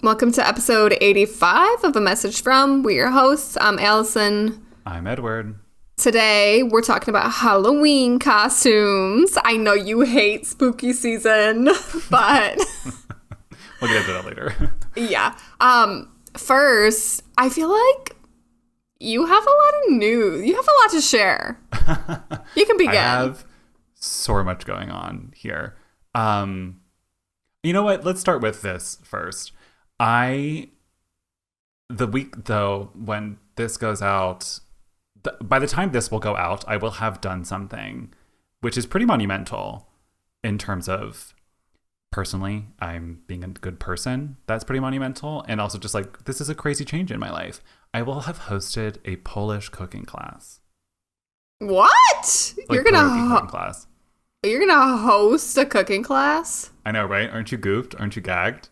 Welcome to episode 85 of A Message From. We're your hosts. I'm Alyson. I'm Edward. Today, we're talking about Halloween costumes. I know you hate spooky season, but... We'll get into that later. Yeah. First, I feel like you have a lot of news. You have a lot to share. You can begin. I have so much going on here. You know what? Let's start with this first. The week, though, when this goes out, by the time this will go out, I will have done something which is pretty monumental in terms of, personally, I'm being a good person. That's pretty monumental. And also just like, this is a crazy change in my life. I will have hosted a Polish cooking class. What? Like cooking class. You're gonna host a cooking class? I know, right? Aren't you goofed? Aren't you gagged?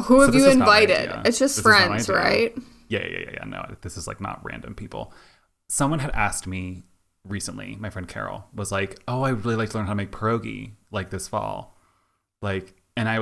Who have you invited? It's just friends, right? Yeah. No, this is like not random people. Someone had asked me recently, my friend Carol was like, oh, I would really like to learn how to make pierogi like this fall. Like, and I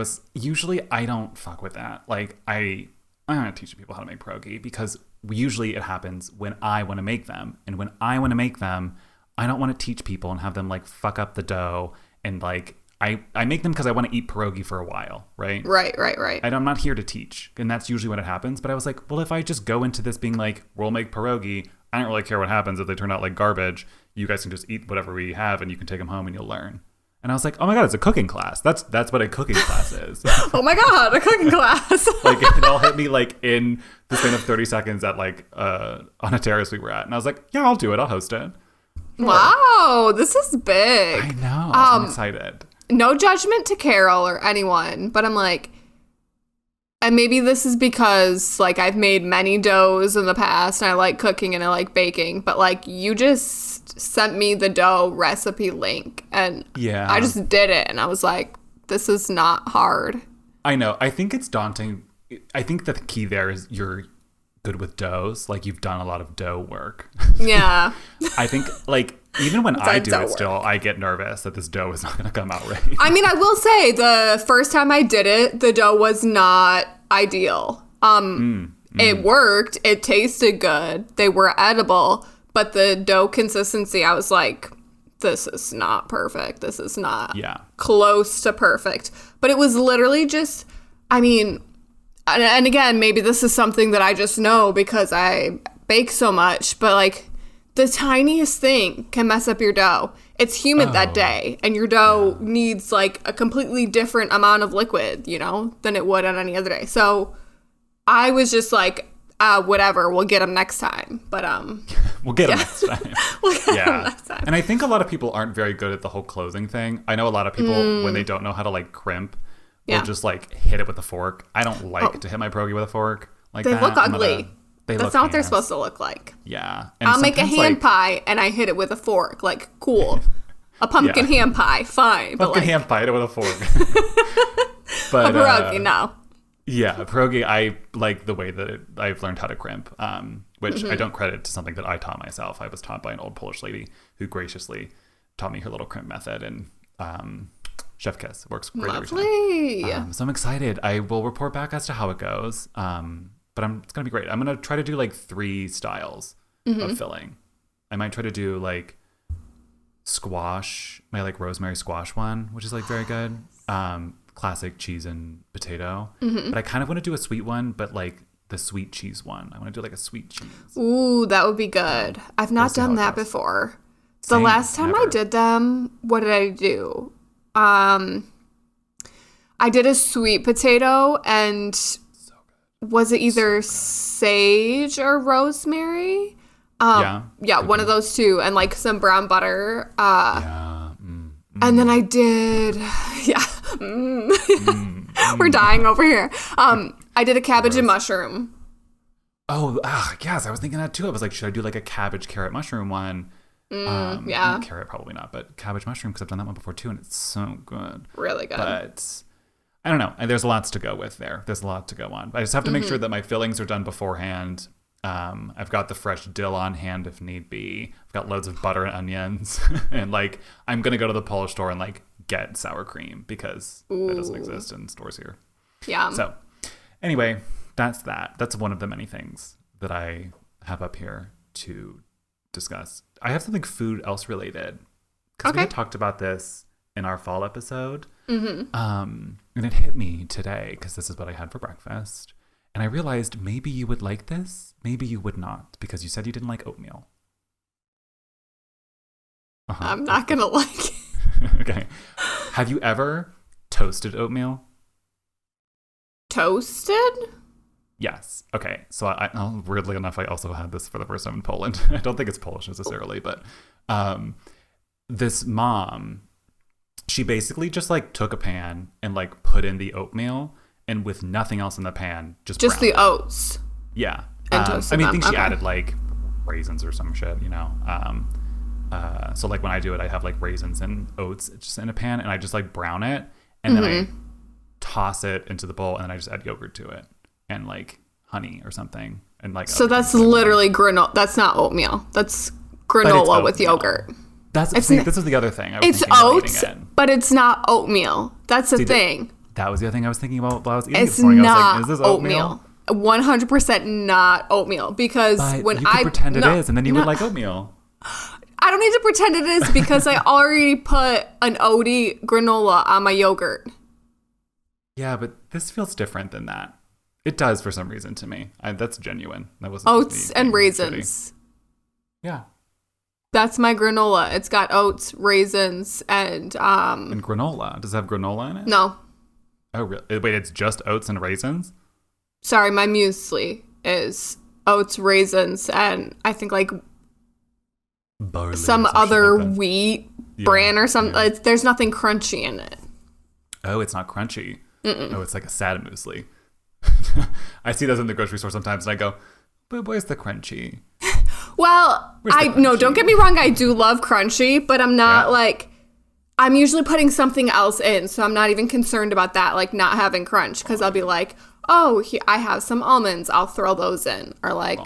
don't fuck with that. Like, I'm not teaching people how to make pierogi because usually it happens when I want to make them. And when I want to make them, I don't want to teach people and have them like fuck up the dough and like, I make them because I want to eat pierogi for a while, right? Right. And I'm not here to teach. And that's usually when it happens. But I was like, well, if I just go into this being like, we'll make pierogi, I don't really care what happens if they turn out like garbage. You guys can just eat whatever we have and you can take them home and you'll learn. And I was like, oh my God, it's a cooking class. That's what a cooking class is. Oh my God, a cooking class. Like it all hit me like in the span of 30 seconds at like on a terrace we were at. And I was like, yeah, I'll do it. I'll host it. Sure. Wow, this is big. I know. I'm excited. No judgment to Carol or anyone, but I'm like, and maybe this is because like I've made many doughs in the past and I like cooking and I like baking, but like you just sent me the dough recipe link and yeah, I just did it and I was like, this is not hard. I know. I think it's daunting. I think the key there is you're good with doughs. Like you've done a lot of dough work. Yeah. I think like even when I do it still, I get nervous that this dough is not going to come out right. I mean, I will say the first time I did it, the dough was not ideal. It worked. It tasted good. They were edible. But the dough consistency, I was like, this is not perfect. This is not close to perfect. But it was literally just, I mean, and again, maybe this is something that I just know because I bake so much, but like the tiniest thing can mess up your dough. It's humid that day and your dough needs like a completely different amount of liquid, you know, than it would on any other day. So I was just like, whatever, we'll get them next time. But we'll get them next time. We'll get them next time. And I think a lot of people aren't very good at the whole closing thing. I know a lot of people when they don't know how to like crimp, will just like hit it with a fork. I don't like to hit my pierogi with a fork like they that. They look ugly. That's not what they're supposed to look like. Yeah. And I'll make a hand pie and I hit it with a fork. Like, cool. A pumpkin ham pie, fine. Pumpkin ham pie, hit it with a fork. But a pierogi, no. Yeah, a pierogi, I like the way that I've learned how to crimp, which I don't credit to something that I taught myself. I was taught by an old Polish lady who graciously taught me her little crimp method, and chef kiss works great every time. So I'm excited. I will report back as to how it goes, but it's going to be great. I'm going to try to do like 3 styles of filling. I might try to do like squash, my like rosemary squash one, which is like very good. Classic cheese and potato. But I kind of want to do a sweet one, but like the sweet cheese one. I want to do like a sweet cheese. Ooh, that would be good. I've not done that before. The last time I did them, what did I do? I did a sweet potato and was it either sage or rosemary? One of those two, and like some brown butter. And then I did, we're dying over here. I did a cabbage and mushroom. Oh, yes, I was thinking that too. I was like, should I do like a cabbage, carrot, mushroom one? Carrot probably not, but cabbage, mushroom, because I've done that one before too, and it's so good. Really good. But I don't know. And there's lots to go with there. There's a lot to go on. I just have to make sure that my fillings are done beforehand. I've got the fresh dill on hand if need be. I've got loads of butter and onions. And like, I'm going to go to the Polish store and like get sour cream because it doesn't exist in stores here. Yeah. So Anyway, that's that. That's one of the many things that I have up here to discuss. I have something food else related. Because we had talked about this in our fall episode. Mm-hmm. And it hit me today because this is what I had for breakfast. And I realized maybe you would like this. Maybe you would not, because you said you didn't like oatmeal. I'm not going to like it. Okay. Have you ever toasted oatmeal? Toasted? Yes. Okay. So weirdly enough, I also had this for the first time in Poland. I don't think it's Polish necessarily, but this mom, she basically just like took a pan and like put in the oatmeal, and with nothing else in the pan, just the oats. Yeah. And toasted I mean, I them. think she added like raisins or some shit, you know. So like when I do it, I have like raisins and oats just in a pan, and I just like brown it, and then I toss it into the bowl, and then I just add yogurt to it and like honey or something, and like. So that's literally granola. That's not oatmeal. That's granola with yogurt. This is the other thing. It's oats, but it's not oatmeal. That's the thing. That was the other thing I was thinking about while I was eating this morning. I was like, is this oatmeal? 100% not oatmeal, because when you could pretend it is, and then you would like oatmeal. I don't need to pretend it is, because I already put an oaty granola on my yogurt. Yeah, but this feels different than that. It does for some reason to me. That's genuine. That wasn't oats and raisins. Shitty. Yeah. That's my granola. It's got oats, raisins, and granola. Does it have granola in it? No. Oh, really? Wait, it's just oats and raisins? Sorry, my muesli is oats, raisins, and I think like barley, some other wheat bran or something. Yeah. There's nothing crunchy in it. Oh, it's not crunchy. Oh, it's like a sad muesli. I see those in the grocery store sometimes, and I go, but where's the crunchy? Well, don't get me wrong. I do love crunchy, but I'm not like, I'm usually putting something else in. So I'm not even concerned about that, like not having crunch. Because I'll be like, oh, I have some almonds. I'll throw those in. Or like.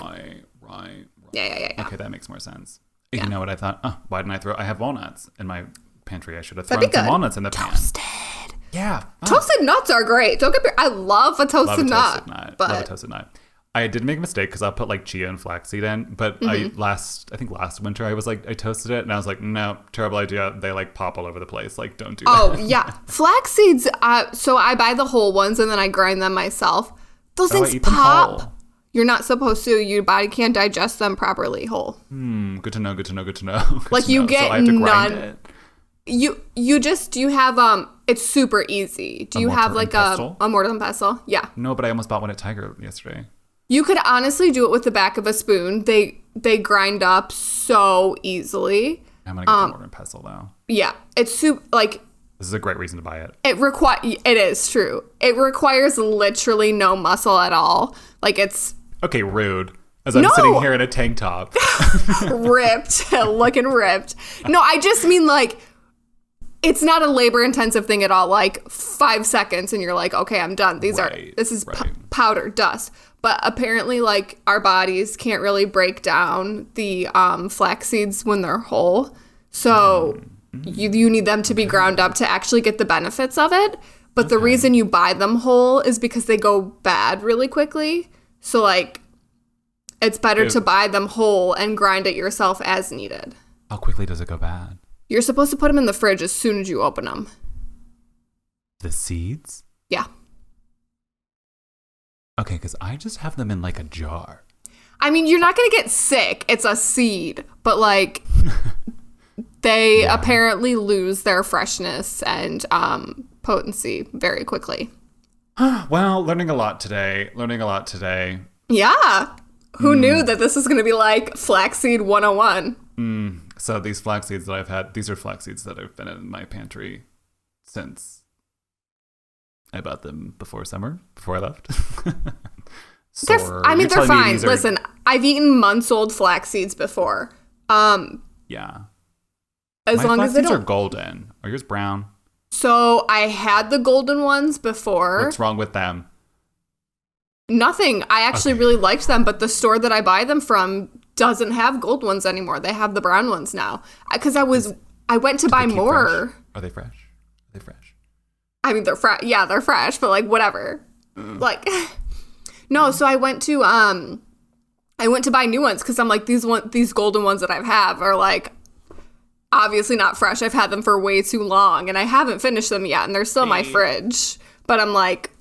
Right. Yeah. Okay, that makes more sense. Yeah. You know what I thought? Why didn't I throw? I have walnuts in my pantry. I should have thrown some walnuts in the pan. Toasted. Yeah. Toasted nuts are great. Don't get me. I love a toasted nut. Love a toasted nut. I did make a mistake because I'll put like chia and flaxseed in, but I think last winter I toasted it and I was like, no, terrible idea. They like pop all over the place. Like, don't do that. Oh yeah, flax seeds. So I buy the whole ones and then I grind them myself. Those things pop. You're not supposed to. Your body can't digest them properly whole. Good to know. Like you get none. You have it's super easy. Do you have like a mortar and pestle? Yeah. No, but I almost bought one at Tiger yesterday. You could honestly do it with the back of a spoon. They grind up so easily. I'm gonna get the mortar and pestle though. Yeah, it's super like. This is a great reason to buy it. It is true. It requires literally no muscle at all. Like it's. Okay, rude. As I'm sitting here in a tank top. Ripped, looking ripped. No, I just mean like. It's not a labor-intensive thing at all. Like 5 seconds, and you're like, okay, I'm done. This is powder dust. But apparently, like our bodies can't really break down the flax seeds when they're whole. So you need them to be ground up to actually get the benefits of it. But the reason you buy them whole is because they go bad really quickly. So like, it's better to buy them whole and grind it yourself as needed. How quickly does it go bad? You're supposed to put them in the fridge as soon as you open them. The seeds? Yeah. Okay, because I just have them in like a jar. I mean, you're not going to get sick. It's a seed. But like, they apparently lose their freshness and potency very quickly. Well, learning a lot today. Yeah. Who knew that this was going to be like flaxseed 101? So these flax seeds that I've had, these are flax seeds that have been in my pantry since I bought them before I left. They're fine. Listen, I've eaten months-old flax seeds before. Yeah. As long as they don't. Are golden. Are yours brown? So I had the golden ones before. What's wrong with them? Nothing. I actually really liked them, but the store that I buy them from doesn't have gold ones anymore. They have the brown ones now. Because I went to buy more. Fresh? Are they fresh? I mean, they're fresh. Yeah, they're fresh, but like whatever. Like, No, so I went to buy new ones because I'm like, these golden ones that I have are like obviously not fresh. I've had them for way too long and I haven't finished them yet and they're still in my fridge. But I'm like,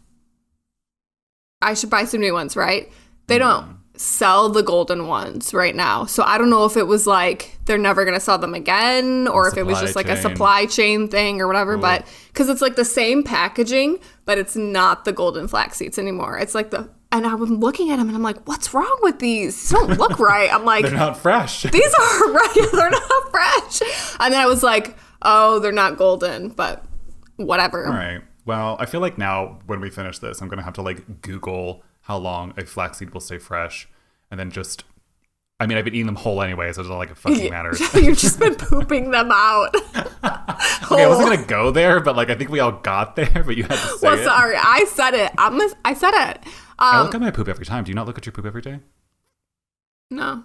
I should buy some new ones, right? They don't sell the golden ones right now. So I don't know if it was like they're never going to sell them again or if it was just like a supply chain thing or whatever. Ooh. But because it's like the same packaging, but it's not the golden flax seeds anymore. It's like and I was looking at them and I'm like, what's wrong with these? These don't look right. I'm like, they're not fresh. These are right. They're not fresh. And then I was like, oh, they're not golden, but whatever. All right. Well, I feel like now when we finish this, I'm going to have to like Google how long a flaxseed will stay fresh. And then just, I mean, I've been eating them whole anyway, so it doesn't like it fucking matters. You've just been pooping them out. Okay, I wasn't going to go there, but like I think we all got there, but you had to say it. Well, sorry. I said it. I said it. I look at my poop every time. Do you not look at your poop every day? No.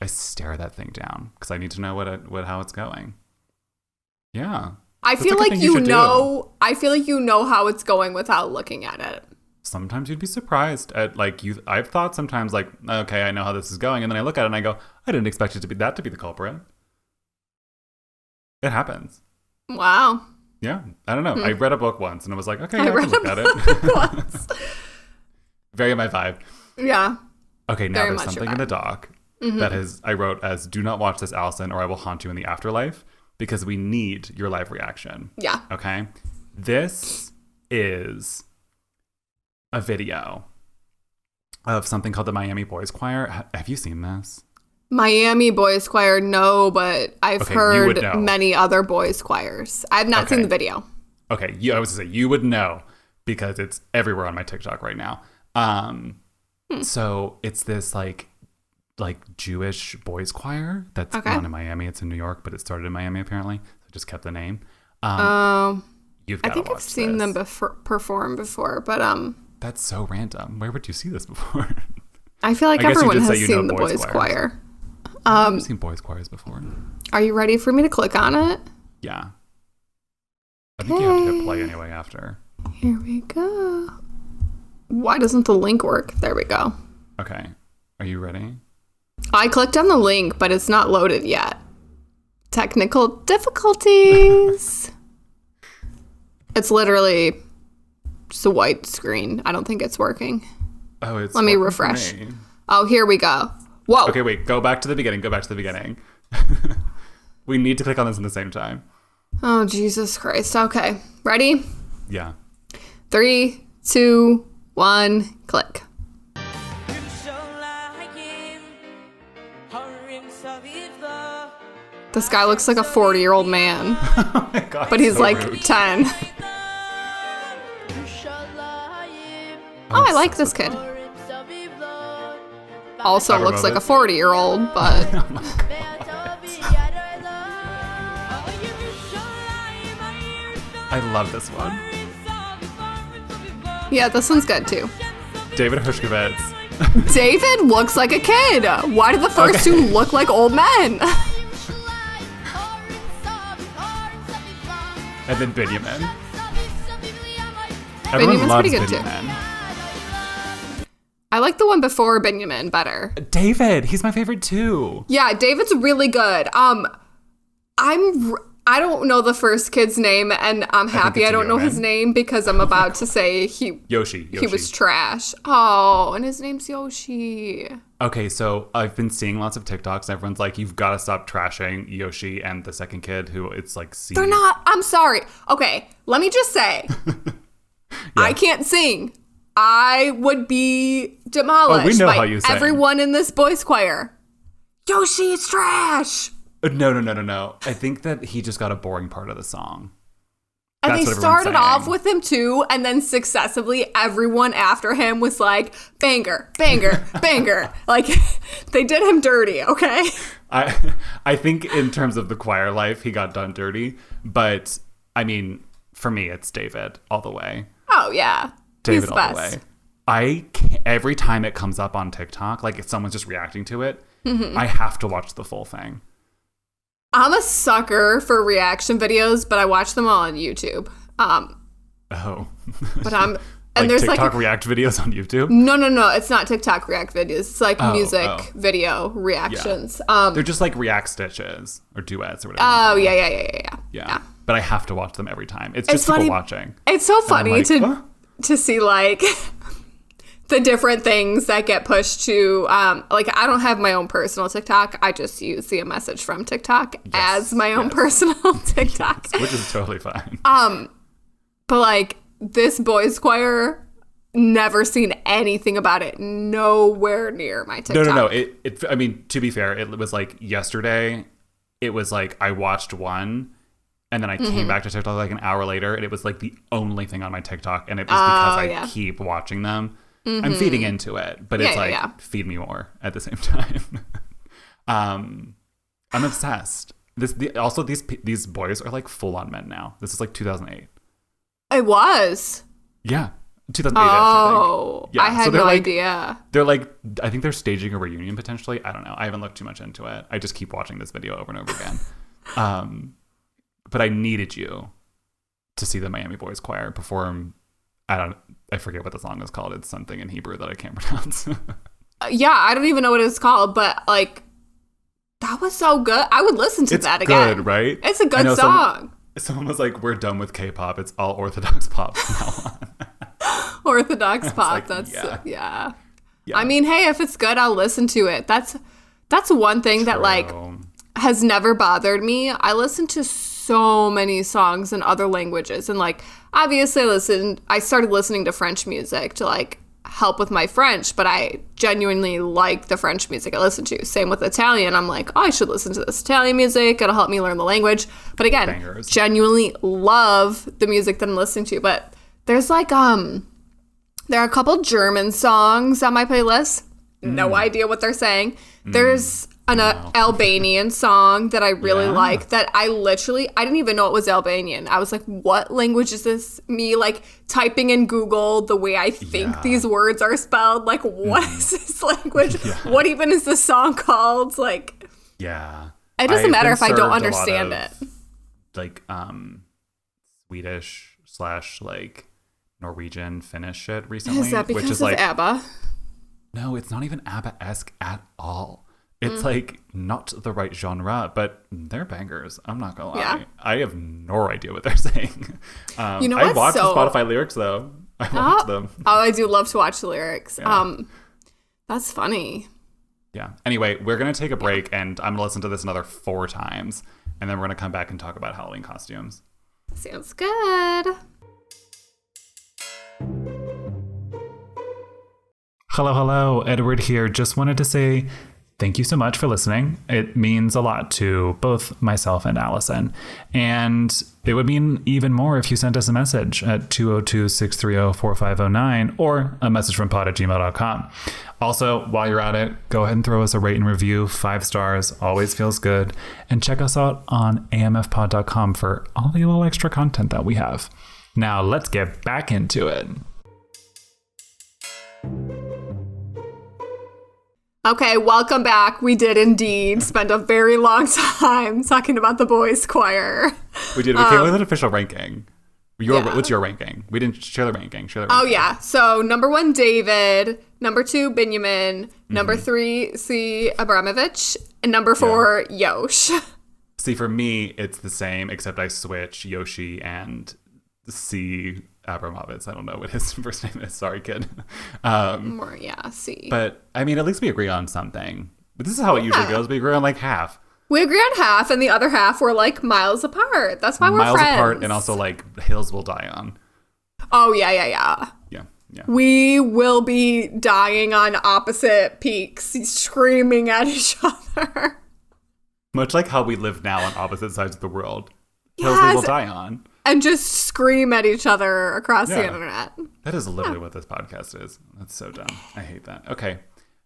I stare that thing down because I need to know how it's going. Yeah. I feel like you know. I feel like you know how it's going without looking at it. Sometimes you'd be surprised at like you. I've thought sometimes like, okay, I know how this is going, and then I look at it and I go, I didn't expect it to be the culprit. It happens. Wow. Yeah, I don't know. I read a book once and I was like, okay, I can look at it. Once. Very my vibe. Yeah. Okay, now there's something in the doc that is I wrote as, do not watch this, Alyson, or I will haunt you in the afterlife. Because we need your live reaction. Yeah. Okay? This is a video of something called the Miami Boys Choir. Have you seen this? Miami Boys Choir, no, but I've heard many other boys choirs. I've not seen the video. Okay, I was going to say, you would know because it's everywhere on my TikTok right now. So it's this like Jewish boys choir that's not in Miami. It's in New York, but it started in Miami apparently. So just kept the name. You've got to watch this. I think I've seen them perform before, but that's so random. Where would you see this before? I feel like everyone has seen the boys choir. I've seen boys choirs before. Are you ready for me to click on it? Yeah. I think you have to hit play anyway after. Here we go. Why doesn't the link work? There we go. Okay. Are you ready? I clicked on the link, but it's not loaded yet. Technical difficulties. It's literally just a white screen. I don't think it's working. Oh, it's. Let me refresh. Oh, here we go. Whoa. Okay, wait. Go back to the beginning. We need to click on this in the same time. Oh, Jesus Christ. Okay. Ready? Yeah. 3, 2, 1, click. This guy looks like a 40-year-old man. Oh my God, but he's so like rude. 10. I like this kid. Also looks like a 40-year-old, but... Oh my God. I love this one. Yeah, this one's good too. David Hushkevitz. David looks like a kid. Why did the first two look like old men? And then Benjamin. Benjamin's pretty good too. I like the one before Benjamin better. David, he's my favorite too. Yeah, David's really good. I don't know the first kid's name, and I'm happy I don't know his name because I'm about to say Yoshi. He was trash. Oh, and his name's Yoshi. Okay, so I've been seeing lots of TikToks. Everyone's like, you've got to stop trashing Yoshi and the second kid who it's like C. They're not. I'm sorry. Okay, let me just say, I can't sing. I would be demolished how by you sing. Everyone in this boys choir. Yoshi is trash. No. I think that he just got a boring part of the song. And they started off with him too, and then successively everyone after him was like, banger, banger, banger. Like, they did him dirty, okay? I think in terms of the choir life, he got done dirty. But, I mean, for me, it's David all the way. Oh, yeah. David all the way. Every time it comes up on TikTok, like if someone's just reacting to it, I have to watch the full thing. I'm a sucker for reaction videos, but I watch them all on YouTube. Oh. But And like there's TikTok React videos on YouTube? No. It's not TikTok React videos. It's like music video Yeah. reactions. They're just like React stitches or duets or whatever. Oh, yeah. But I have to watch them every time. It's just people watching. It's so funny to see like the different things that get pushed to like I don't have my own personal TikTok. I just use the message from TikTok as my own personal TikTok. Yes, which is totally fine. But like this boys choir, never seen anything about it. Nowhere near my TikTok. No. It I mean, to be fair, it was like yesterday. It was like I watched one, and then I came back to TikTok like an hour later, and it was like the only thing on my TikTok, and it was because I keep watching them. I'm feeding into it, but it's feed me more at the same time. I'm obsessed. Also these boys are like full on men now. This is like 2008. It was. Yeah. 2008. Oh, I had no idea. They're like, I think they're staging a reunion potentially. I don't know. I haven't looked too much into it. I just keep watching this video over and over again. But I needed you to see the Miami Boys Choir perform. I forget what the song is called. It's something in Hebrew that I can't pronounce. Yeah, I don't even know what it's called, but like that was so good. I would listen to that again. It's good, right? It's a good song. Someone was like, "We're done with K-pop. It's all Orthodox pop from now on." Orthodox pop. Like, yeah. I mean, hey, if it's good, I'll listen to it. That's one thing that like has never bothered me. I listen to so many songs in other languages, and like obviously I started listening to French music to like help with my French, but I genuinely like the French music I listen to. Same with Italian. I'm like, oh, I should listen to this Italian music. It'll help me learn the language. But again, genuinely love the music that I'm listening to. But there's like there are a couple German songs on my playlist. No idea what they're saying. There's an Albanian song that I really like that I didn't even know it was Albanian. I was like, what language is this? Me like typing in Google the way I think these words are spelled. Like, what is this language? What even is this song called? Like, it doesn't matter if I don't understand it. Like Swedish / like Norwegian, Finnish shit recently. Is that because of ABBA? No, it's not even ABBA-esque at all. It's like not the right genre, but they're bangers. I'm not gonna lie. Yeah. I have no idea what they're saying. You know I watch the Spotify lyrics though. I watch them. Oh, I do love to watch the lyrics. Yeah. That's funny. Yeah. Anyway, we're gonna take a break, and I'm gonna listen to this another 4 times, and then we're gonna come back and talk about Halloween costumes. Sounds good. Hello, Edward here. Just wanted to say thank you so much for listening. It means a lot to both myself and Alyson. And it would mean even more if you sent us a message at 202-630-4509 or a message from pod@gmail.com. Also, while you're at it, go ahead and throw us a rate and review. 5 stars always feels good. And check us out on amfpod.com for all the little extra content that we have. Now let's get back into it. Okay, welcome back. We did indeed spend a very long time talking about the boys' choir. We did. We came with an official ranking. What's your ranking? We didn't share the ranking. Oh, yeah. So, number 1, David. Number 2, Benjamin. Number 3, C. Abramovich. And number 4, Yosh. See, for me, it's the same, except I switch Yoshi and C. Abramovich. I don't know what his first name is. Sorry, kid. C. But, I mean, at least we agree on something. But this is how it usually goes. We agree on like half. We agree on half, and the other half we're like miles apart. That's why we're friends. Miles apart, and also like hills will die on. Oh, yeah. We will be dying on opposite peaks, screaming at each other. Much like how we live now on opposite sides of the world. Hills we will die on. And just scream at each other across the internet. That is literally what this podcast is. That's so dumb. I hate that. Okay.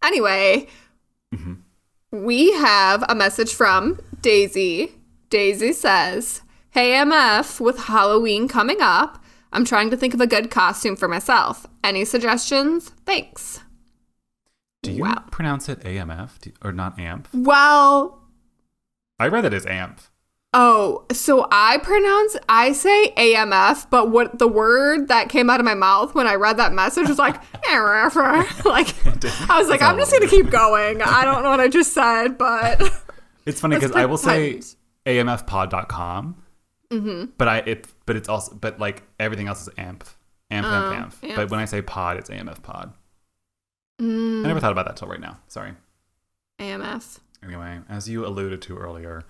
Anyway, we have a message from Daisy. Daisy says, "Hey MF, with Halloween coming up, I'm trying to think of a good costume for myself. Any suggestions? Thanks." Do you pronounce it AMF or not AMP? Well, I read it as AMP. Oh, so I say AMF, but what the word that came out of my mouth when I read that message was like, like, I was like, I'm just going to keep going. I don't know what I just said, but. It's funny because I will say amfpod.com, but like everything else is amp. But when I say pod, it's AMF pod. I never thought about that till right now. Sorry. AMF. Anyway, as you alluded to earlier,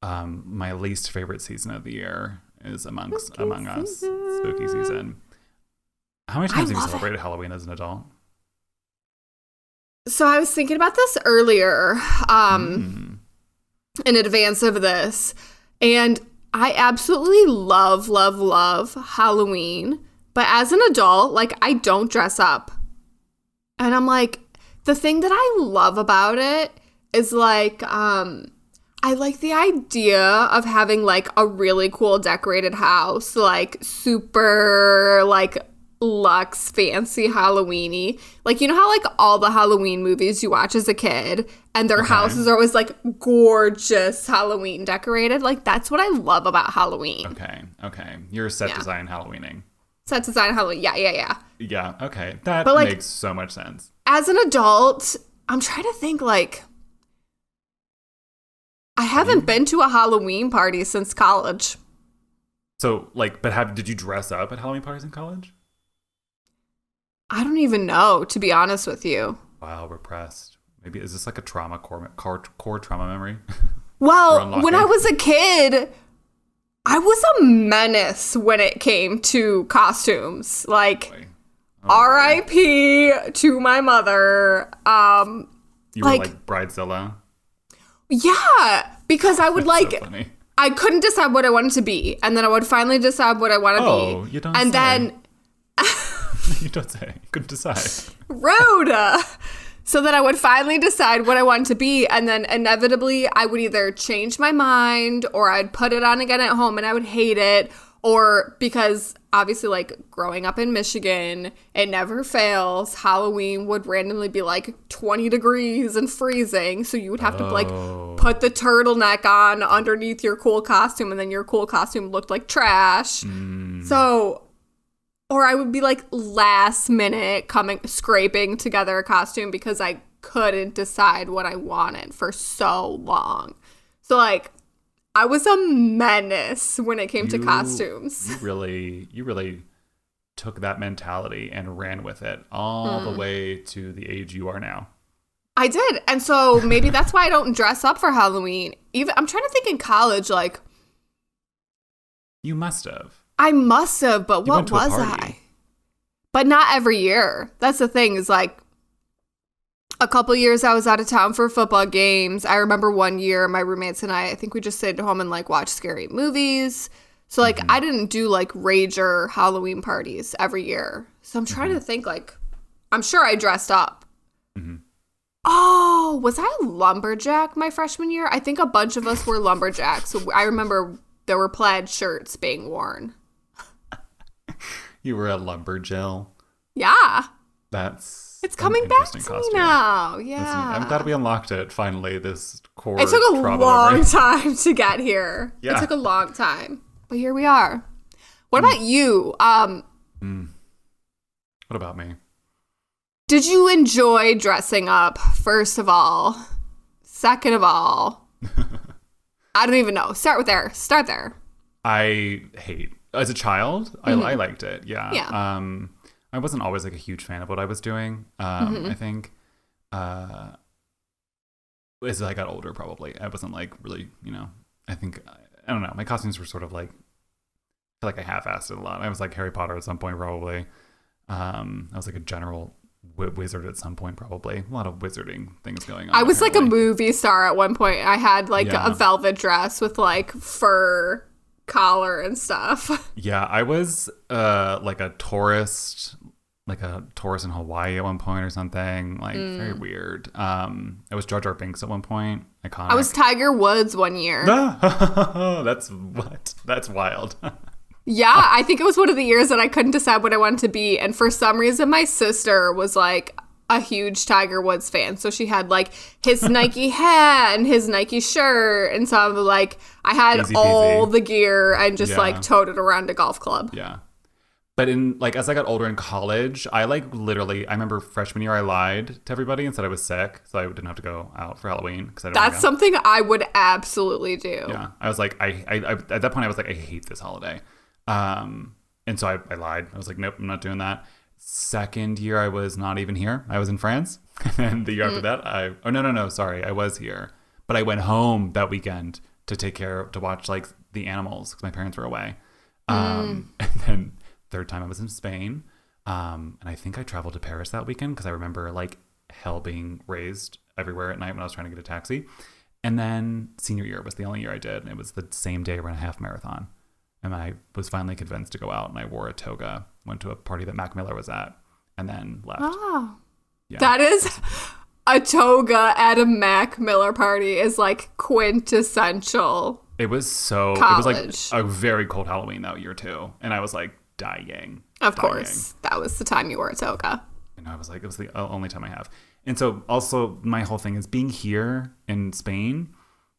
my least favorite season of the year is Among Us, spooky season. How many times have you celebrated Halloween as an adult? So I was thinking about this earlier, in advance of this, and I absolutely love Halloween, but as an adult, like, I don't dress up. And I'm like, the thing that I love about it is like, I like the idea of having like a really cool decorated house, like super like luxe, fancy Halloween-y. Like, you know how like all the Halloween movies you watch as a kid and their houses are always like gorgeous Halloween decorated? Like, that's what I love about Halloween. Okay. You're set design Halloweening. Set design Halloween. Yeah. Yeah, okay. That like, makes so much sense. As an adult, I'm trying to think like, I haven't been to a Halloween party since college. So, like, but did you dress up at Halloween parties in college? I don't even know, to be honest with you. Wow, repressed. Maybe, is this like a core trauma memory? Well, when I was a kid, I was a menace when it came to costumes. Like, R.I.P. to my mother. You were like Bridezilla? Yeah, because I would like, so funny. I couldn't decide what I wanted to be, and then I would finally decide what I want to be. Oh, you don't say. And then you don't say. You couldn't decide. Rude. So that I would finally decide what I wanted to be, and then inevitably I would either change my mind or I'd put it on again at home and I would hate it, or because obviously like growing up in Michigan, it never fails. Halloween would randomly be like 20 degrees and freezing, so you would have to like put the turtleneck on underneath your cool costume, and then your cool costume looked like trash. So, or I would be like last minute scraping together a costume because I couldn't decide what I wanted for so long. So like, I was a menace when it came to costumes. You really took that mentality and ran with it all the way to the age you are now. I did. And so maybe that's why I don't dress up for Halloween. Even I'm trying to think in college, like, you must have. I must have, but what was I? But not every year. That's the thing, is like, a couple years I was out of town for football games. I remember one year my roommates and I think we just stayed at home and like watched scary movies. So like I didn't do like rager Halloween parties every year. So I'm trying to think, like, I'm sure I dressed up. Oh, was I a lumberjack my freshman year? I think a bunch of us were lumberjacks. So I remember there were plaid shirts being worn. You were a lumberjill? Yeah. It's coming back to me now. Yeah. I'm glad we unlocked it finally, this core It took a long time to get here. Yeah. It took a long time. But here we are. What about you? What about me? Did you enjoy dressing up, first of all? Second of all? I don't even know. Start there. I hate. As a child, I liked it. Yeah. I wasn't always like a huge fan of what I was doing. I think as I got older, probably I wasn't like really, I think, I don't know. My costumes were sort of like, I feel like I half-assed it a lot. I was like Harry Potter at some point, probably. I was like a general wizard at some point, probably. A lot of wizarding things going on. I was like a movie star at one point. I had like a velvet dress with like fur collar and stuff. Yeah, I was like a tourist in Hawaii at one point or something. Like very weird. I was Jar Jar Binks at one point. Iconic. I was Tiger Woods one year. That's wild. Yeah, I think it was one of the years that I couldn't decide what I wanted to be, and for some reason my sister was like, a huge Tiger Woods fan. So she had like his Nike hat and his Nike shirt. And so I'm like, I had Easy all peasy. the gear and just like towed it around a golf club. Yeah. But in like as I got older in college, I like literally I remember freshman year I lied to everybody and said I was sick, so I didn't have to go out for Halloween because I didn't That's something I would absolutely do. Yeah. I was like I at that point I was like I hate this holiday. And so I lied. I was like, nope, I'm not doing that. Second year I was not even here. I was in France. And then the year after that I was here. But I went home that weekend to watch like the animals because my parents were away. And then third time I was in Spain. And I think I traveled to Paris that weekend because I remember like hell being raised everywhere at night when I was trying to get a taxi. And then senior year was the only year I did. And it was the same day I ran a half marathon. And I was finally convinced to go out, and I wore a toga, went to a party that Mac Miller was at, and then left. Oh. Yeah. That is a toga at a Mac Miller party is like quintessential. It was college. It was like a very cold Halloween that year too. And I was like dying. Of course. That was the time you wore a toga. And I was like, it was the only time I have. And so also my whole thing is being here in Spain.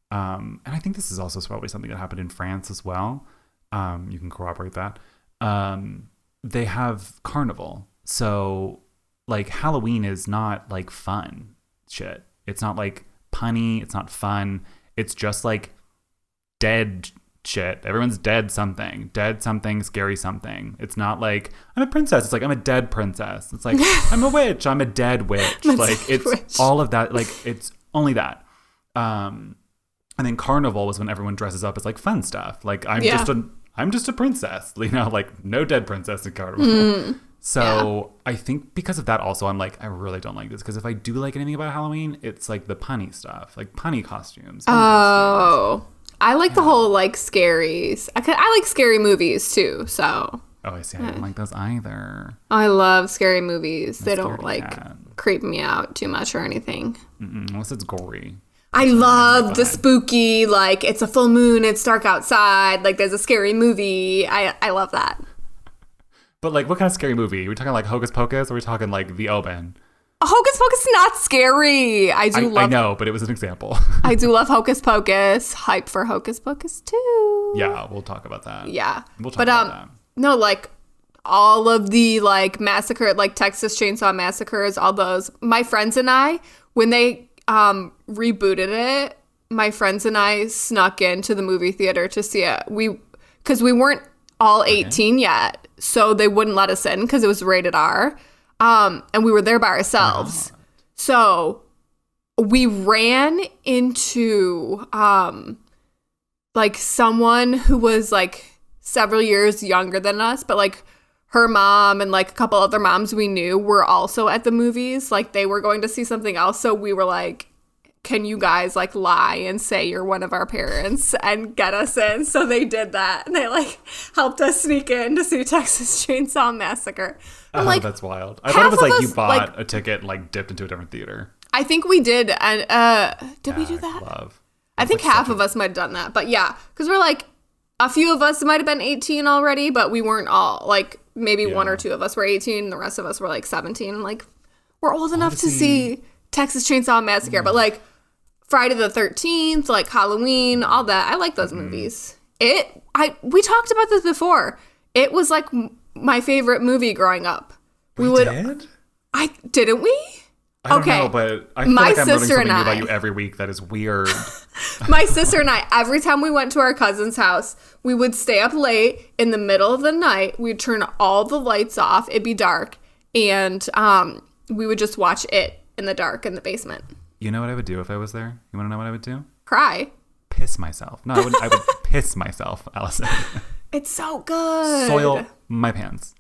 And I think this is also probably something that happened in France as well. You can corroborate that. They have carnival. So like Halloween is not like fun shit. It's not like punny. It's not fun. It's just like dead shit. Everyone's dead something, scary something. It's not like I'm a princess. It's like I'm a dead princess. It's like I'm a witch. I'm a dead witch. Like it's witch. All of that. Like it's only that. And then carnival was when everyone dresses up as like fun stuff. Like I'm just a princess, you know, like no dead princess in carnival. So I think because of that also, I'm like, I really don't like this. Because if I do like anything about Halloween, it's like the punny stuff, like punny costumes. I like the whole like scaries. I like scary movies too. So. Oh, I see. I don't like those either. I love scary movies. They don't scaredy like cat. creep me out too much or anything. Unless it's gory. I love the spooky, like, it's a full moon, it's dark outside, like, there's a scary movie. I love that. But, like, what kind of scary movie? Are we talking, like, Hocus Pocus, or are we talking, like, The Omen? Hocus Pocus is not scary. I know, but it was an example. I do love Hocus Pocus. Hype for Hocus Pocus, too. Yeah, we'll talk about that. Yeah. We'll talk about that. No, like, all of the, like, massacre, like, Texas Chainsaw Massacres, all those. My friends and I, when they rebooted it, my friends and I snuck into the movie theater to see it. Because we weren't all 18 yet, so they wouldn't let us in because it was rated R. And we were there by ourselves. So we ran into like someone who was like several years younger than us, but like her mom and like a couple other moms we knew were also at the movies. Like they were going to see something else. So we were like, can you guys like lie and say you're one of our parents and get us in? So they did that. And they like helped us sneak in to see Texas Chainsaw Massacre. I'm like, that's wild. I thought it was like you bought like, a ticket and like dipped into a different theater. I think we did. And did we do that? I think half of us might have done that. But yeah, because we're like, a few of us might have been 18 already, but we weren't all. Like maybe one or two of us were 18 and the rest of us were like 17. Like we're old enough to see Texas Chainsaw Massacre. But like Friday the 13th, like Halloween, all that. I like those movies. We talked about this before. It was like my favorite movie growing up. Did? Didn't we? I don't know, but I feel like I'm learning something new about you every week that is weird. My sister and I, every time we went to our cousin's house, we would stay up late in the middle of the night. We'd turn all the lights off. It'd be dark. And we would just watch it in the dark in the basement. You know what I would do if I was there? You want to know what I would do? Cry. Piss myself. No, I would piss myself, Alyson. It's so good. Soil my pants.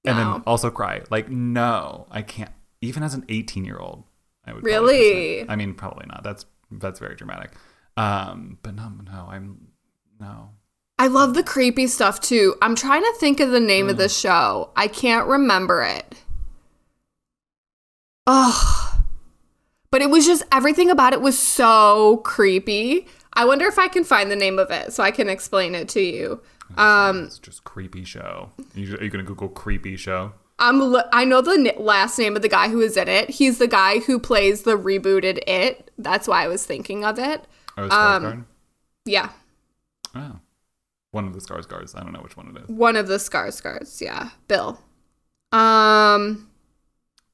And then also cry. Like, no, I can't. Even as an 18-year-old, I would really. I mean, probably not. That's very dramatic. But no. I love the creepy stuff too. I'm trying to think of the name of the show. I can't remember it. Oh, but it was just everything about it was so creepy. I wonder if I can find the name of it so I can explain it to you. It's just creepy show. Are you gonna Google creepy show? I know the last name of the guy who is in it. He's the guy who plays the rebooted It. That's why I was thinking of it. Oh, Skarsgård? Yeah. Oh. One of the Skarsgårds. I don't know which one it is. One of the Skarsgårds, yeah. Bill.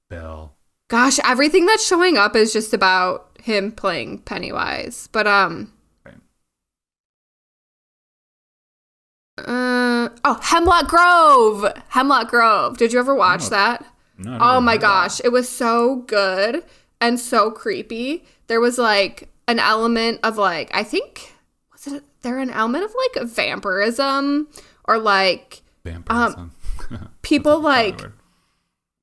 Bill. Gosh, everything that's showing up is just about him playing Pennywise. But Right. Hemlock Grove. Hemlock Grove. Did you ever watch that? No, Oh my gosh, it was so good and so creepy. There was like an element of like, I think, was there an element of like vampirism or like Vampirism. people like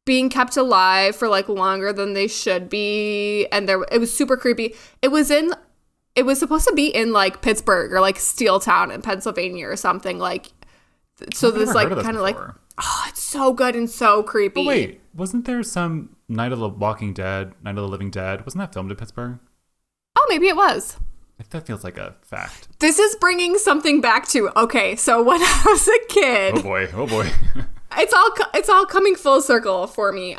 being kept alive for like longer than they should be, and it was super creepy. It was supposed to be in like Pittsburgh or like Steeltown in Pennsylvania or something like. So this like kind of like, oh, it's so good and so creepy. Oh, wait, wasn't there some Night of the Living Dead? Wasn't that filmed in Pittsburgh? Oh, maybe it was. That feels like a fact. This is bringing something back to, okay, so when I was a kid. Oh boy. It's all coming full circle for me.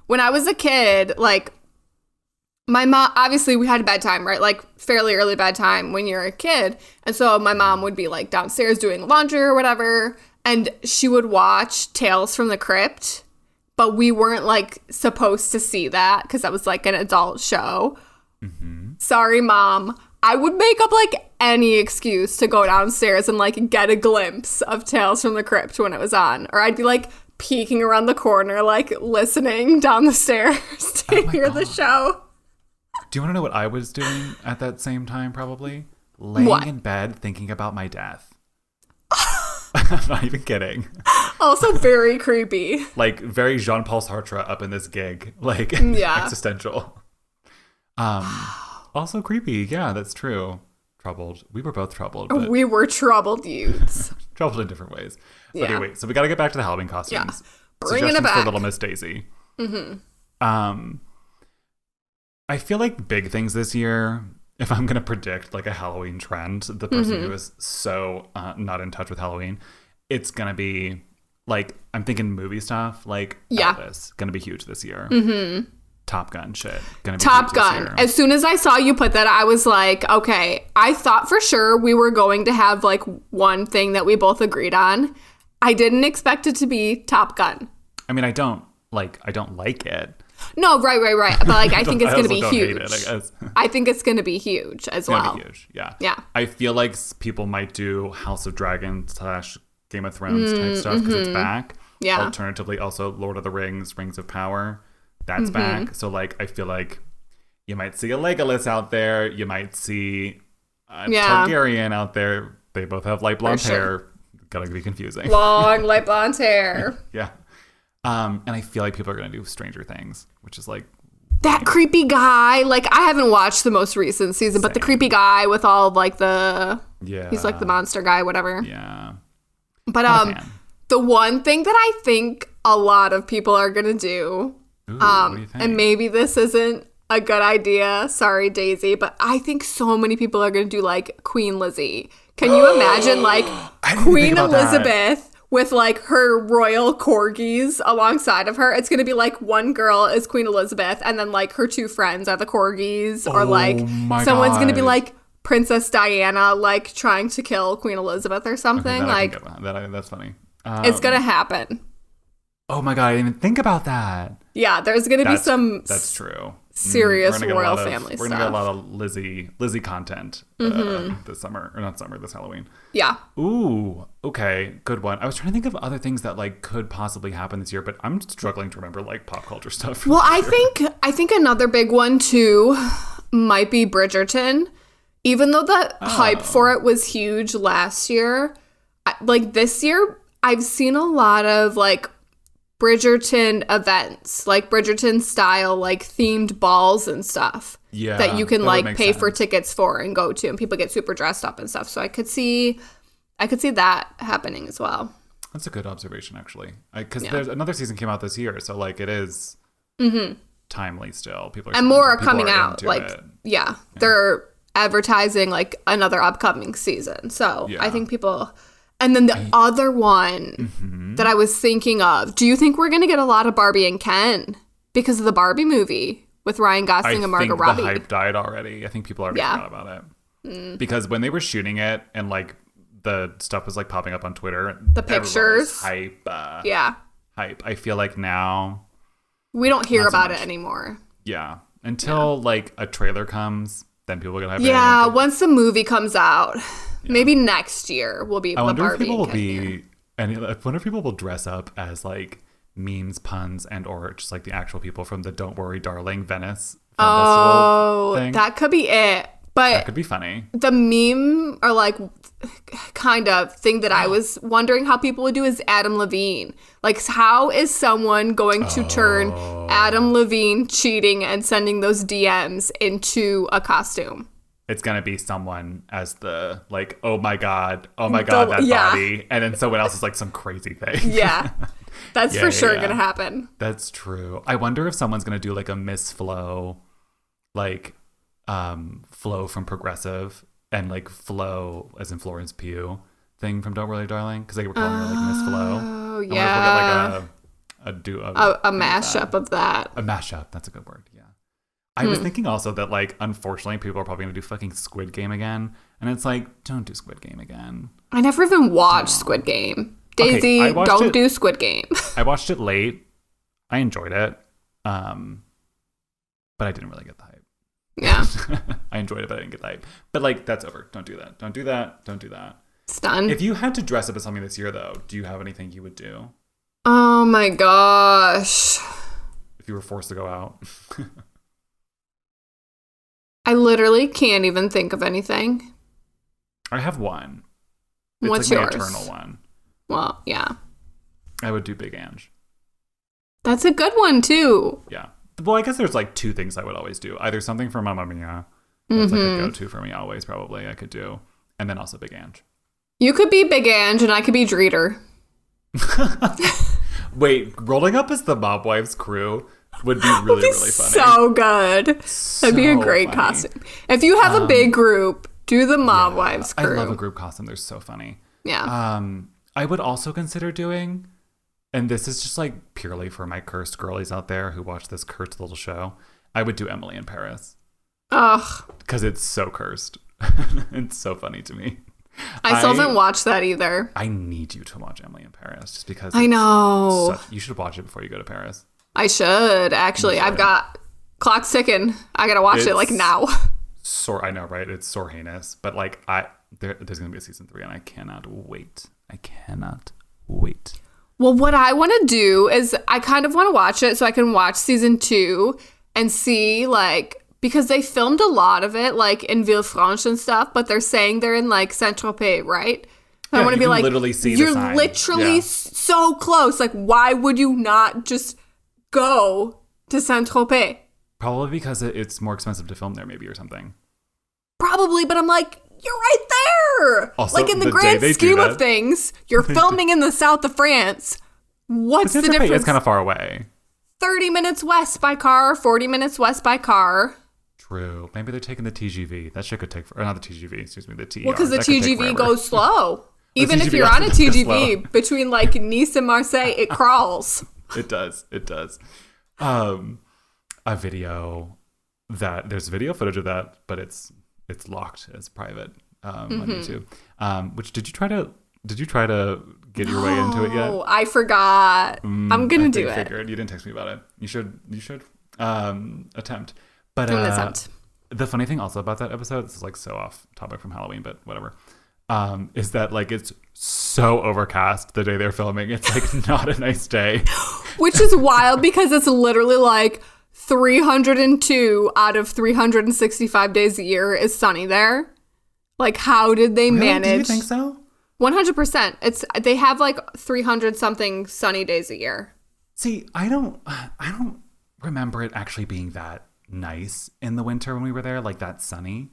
When I was a kid, like my mom, obviously we had a bedtime, right? Like fairly early bedtime when you're a kid. And so my mom would be like downstairs doing laundry or whatever. And she would watch Tales from the Crypt. But we weren't like supposed to see that because that was like an adult show. Mm-hmm. Sorry, Mom. I would make up like any excuse to go downstairs and like get a glimpse of Tales from the Crypt when it was on. Or I'd be like peeking around the corner, like listening down the stairs to hear the show. Do you want to know what I was doing at that same time, probably? Laying in bed thinking about my death. I'm not even kidding. Also very creepy. Like very Jean-Paul Sartre up in this gig. Like existential. Also creepy. Yeah, that's true. Troubled. We were both troubled. But we were troubled youths. Troubled in different ways. But anyway, so we got to get back to the Halloween costumes. Yeah. Bringing it back. For Little Miss Daisy. Mm-hmm. I feel like big things this year, if I'm going to predict like a Halloween trend, the person who is so not in touch with Halloween, it's going to be like, I'm thinking movie stuff, like Elvis, going to be huge this year. Mm-hmm. Top Gun shit. Gonna be Top Gun. As soon as I saw you put that, I was like, okay, I thought for sure we were going to have like one thing that we both agreed on. I didn't expect it to be Top Gun. I mean, I don't like it. No, right. But like, I think it's going to be huge. Hate it, I guess. I think it's going to be huge as well. It's going to be huge, yeah. Yeah. I feel like people might do House of Dragons / Game of Thrones type stuff because it's back. Yeah. Alternatively, also Lord of the Rings, Rings of Power. That's back. So like, I feel like you might see a Legolas out there. You might see a Targaryen out there. They both have light blonde hair. Gotta be confusing. Long light blonde hair. Yeah. And I feel like people are going to do Stranger Things, which is like that creepy guy. Like, I haven't watched the most recent season, but the creepy guy with all of like he's like the monster guy, whatever. Yeah. But the one thing that I think a lot of people are going to do, what do you think? and maybe this isn't a good idea, sorry Daisy, but I think so many people are going to do like Queen Lizzie. Can you imagine like Queen Elizabeth with like her royal corgis alongside of her? It's going to be like one girl is Queen Elizabeth and then like her two friends are the corgis, or like someone's going to be like Princess Diana like trying to kill Queen Elizabeth or something. Okay, that's funny. It's going to happen. Oh my God, I didn't even think about that. Yeah, there's going to be some that's true. Serious royal family stuff. We're going to get a lot of Lizzie content this summer, or not summer, this Halloween. Yeah. Ooh, okay, good one. I was trying to think of other things that like could possibly happen this year, but I'm struggling to remember like pop culture stuff. Well, I think another big one too might be Bridgerton. Even though the hype for it was huge last year, like this year, I've seen a lot of like Bridgerton events, like Bridgerton style, like themed balls and stuff that you can like pay for tickets for and go to, and people get super dressed up and stuff. So I could see that happening as well. That's a good observation, actually, because there's another season came out this year, so like it is timely still. People are coming out. Like they're advertising like another upcoming season. So I think people And then the other one that I was thinking of, do you think we're going to get a lot of Barbie and Ken because of the Barbie movie with Ryan Gosling and Margot Robbie? I think the hype died already. I think people already forgot about it. Because when they were shooting it and like the stuff was like popping up on Twitter, the pictures, hype. Hype. I feel like now we don't hear about it anymore. Yeah. Until like a trailer comes, then people get hyped. Yeah, once the movie comes out, maybe next year will be. I wonder if people will be, and I wonder if people will dress up as like memes, puns, and or just like the actual people from the Don't Worry, Darling Venice Festival thing. That could be it. But that could be funny. The meme or like kind of thing that I was wondering how people would do is Adam Levine. Like, how is someone going to turn Adam Levine cheating and sending those DMs into a costume? It's going to be someone as the, like, oh my God, that body. And then someone else is like some crazy thing. Yeah. That's for sure going to happen. That's true. I wonder if someone's going to do like a Miss Flo, like, Flo from Progressive and like Flo as in Florence Pugh thing from Don't Worry Darling, because they were calling her like Miss Flo. Oh yeah, like a mashup of that. A mashup, that's a good word. Yeah, I was thinking also that like unfortunately people are probably gonna do fucking Squid Game again, and it's like, don't do Squid Game again. I never even watched Squid Game. Daisy, don't do Squid Game. I watched it late. I enjoyed it, but I didn't really get the hype. Yeah. I enjoyed it, but I didn't get the hype. But like, that's over. Don't do that. Don't do that. Don't do that. It's done. If you had to dress up as something this year, though, do you have anything you would do? Oh my gosh. If you were forced to go out. I literally can't even think of anything. I have one. It's What's like my yours? eternal one. Well, yeah. I would do Big Ange. That's a good one, too. Yeah. Well, I guess there's like two things I would always do. Either something from Mamma Mia. That's like a go-to for me always, probably, I could do. And then also Big Ange. You could be Big Ange and I could be Dreeder. Wait, rolling up as the Mob Wives crew would be really, really funny. So good. That'd be a great funny. costume. If you have a big group, do the Mob Wives crew. I love a group costume. They're so funny. Yeah. I would also consider doing, and this is just like purely for my cursed girlies out there who watch this cursed little show, I would do Emily in Paris. Ugh. Because it's so cursed. It's so funny to me. I still haven't watched that either. I need you to watch Emily in Paris just because. I know. You should watch it before you go to Paris. I should, actually. I've got clock's ticking. I got to watch it like now. I know, right? It's so heinous. But like, there's going to be a season 3 and I cannot wait. I cannot wait. Well, what I want to do is I kind of want to watch it so I can watch season 2 and see, like, because they filmed a lot of it, like, in Villefranche and stuff, but they're saying they're in, like, Saint-Tropez, right? Yeah, I want to be like, literally see you're the sign. literally so close. Like, why would you not just go to Saint-Tropez? Probably because it's more expensive to film there, maybe, or something. Probably, but I'm like, you're right there. Also, like, in the grand scheme of things, you're filming in the south of France. What's the difference? It's kind of far away. 30 minutes west by car, 40 minutes west by car. True. Maybe they're taking the TGV. That shit could take, or not the TGV, excuse me, the TER. Well, because the TGV goes slow. Even if you're on a TGV, between like Nice and Marseille, it crawls. It does. It does. A video there's video footage of that, but it's locked as private on YouTube. Which did you try to get your way into it yet? Oh, I forgot. I'm gonna do it. Figured. You didn't text me about it. You should attempt. But attempt. The funny thing also about that episode, this is like so off topic from Halloween, but whatever. Is that like it's so overcast the day they're filming. It's like not a nice day. Which is wild because it's literally like 302 out of 365 days a year is sunny there. Like, how did they manage? Do you think so? 100%. They have like 300 something sunny days a year. See, I don't remember it actually being that nice in the winter when we were there, like that sunny.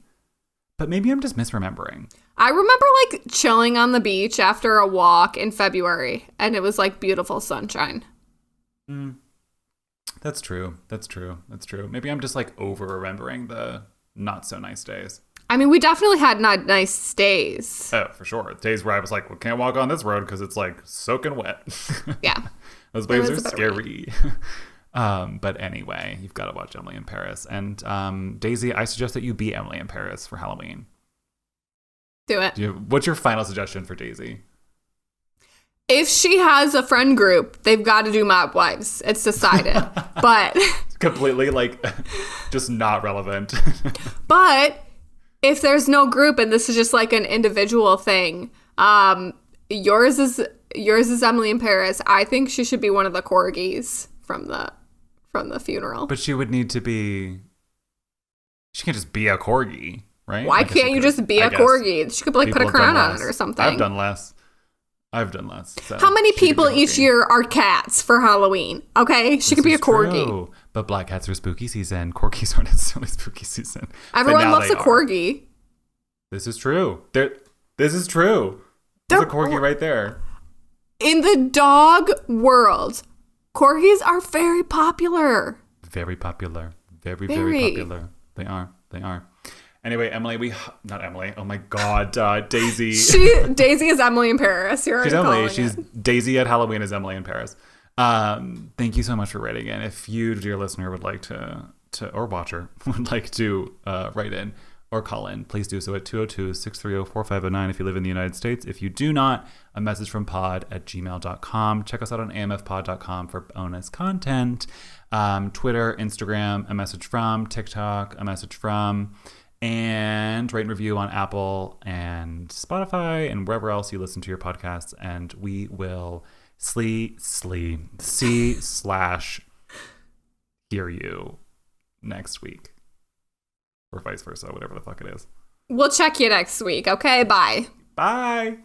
But maybe I'm just misremembering. I remember like chilling on the beach after a walk in February, and it was like beautiful sunshine. That's true. Maybe I'm just like over remembering the not so nice days. I mean, we definitely had not nice days. Oh, for sure. Days where I was like, well, can't walk on this road because it's like soaking wet. Yeah. Those waves are scary. But anyway, you've got to watch Emily in Paris. And Daisy, I suggest that you be Emily in Paris for Halloween. Do it. What's your final suggestion for Daisy? If she has a friend group, they've got to do Mob Wives. It's decided. But completely like just not relevant. But if there's no group and this is just like an individual thing, yours is Emily in Paris. I think she should be one of the corgis from the funeral. But she would need to be. She can't just be a corgi, right? Why can't you just be a corgi? She could like put a crown on it or something. I've done less. So how many people each year are cats for Halloween? Okay, she could be a corgi. True. But black cats are spooky season. Corgis aren't necessarily spooky season. Everyone loves a corgi. This is true. This is true. There's a corgi right there. In the dog world, corgis are very popular. Very popular. Very popular. They are. Anyway, not Emily. Oh my God, Daisy. Daisy is Emily in Paris. She's Emily. She's Daisy at Halloween is Emily in Paris. Thank you so much for writing in. If you, dear listener, would like to or watcher would like to write in or call in, please do so at 202-630-4509 if you live in the United States. If you do not, a message from pod@gmail.com. Check us out on amfpod.com for bonus content. Twitter, Instagram, a message from, TikTok, a message from, and rate and review on Apple and Spotify and wherever else you listen to your podcasts. And we will see/hear you next week. Or vice versa, whatever the fuck it is. We'll check you next week, okay? Bye. Bye.